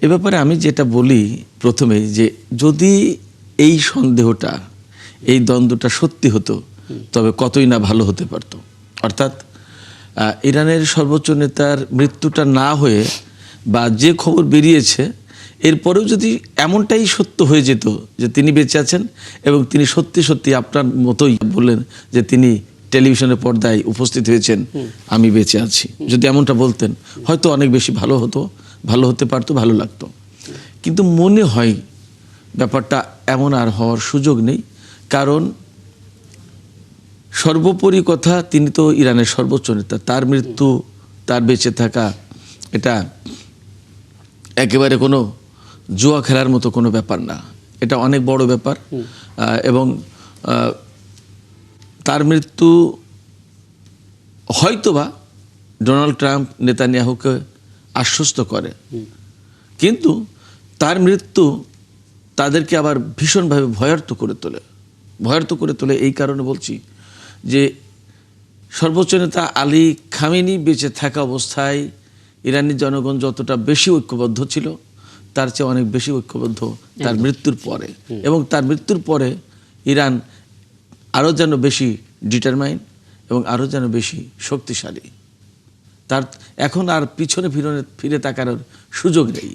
এ ব্যাপারে আমি যেটা বলি প্রথমেই, যে যদি এই সন্দেহটা, এই দ্বন্দ্বটা সত্যি হতো, তবে কতই না ভালো হতে পারত। অর্থাৎ ইরানের সর্বোচ্চ নেতার মৃত্যুটা না হয়ে, বা যে খবর বেরিয়েছে এরপরেও যদি এমনটাই সত্য হয়ে যেত যে তিনি বেঁচে আছেন এবং তিনি সত্যি সত্যি আপনার মতোই বললেন যে তিনি টেলিভিশনের পর্দায় উপস্থিত হয়েছেন, আমি বেঁচে আছি, যদি এমনটা বলতেন, হয়তো অনেক বেশি ভালো হতো, ভালো হতে পারতো, ভালো লাগতো। কিন্তু মনে হয় ব্যাপারটা এমন আর হওয়ার সুযোগ নেই। কারণ সর্বোপরি কথা, তিনি তো ইরানের সর্বোচ্চ নেতা, তার মৃত্যু, তার বেঁচে থাকা, এটা একেবারে কোনো জুয়া খেলার মতো কোনো ব্যাপার না, এটা অনেক বড় ব্যাপার। এবং তার মৃত্যু হয়তোবা ডোনাল্ড ট্রাম্প নেতানিয়াহুকে আশ্বস্ত করে, কিন্তু তার মৃত্যু তাদেরকে আবার ভীষণভাবে ভয়ার্ত করে তোলে। ভয়ার্ত করে তোলে এই কারণে বলছি যে সর্বোচ্চ নেতা আলী খামেনি বেঁচে থাকা অবস্থায় ইরানি জনগণ যতটা বেশি ঐক্যবদ্ধ ছিল, তার চেয়ে অনেক বেশি ঐক্যবদ্ধ তার মৃত্যুর পরে। এবং তার মৃত্যুর পরে ইরান আরও যেন বেশি ডিটারমাইন এবং আরও যেন বেশি শক্তিশালী। তার এখন আর পিছনে ফিরে তাকানোর সুযোগ নেই।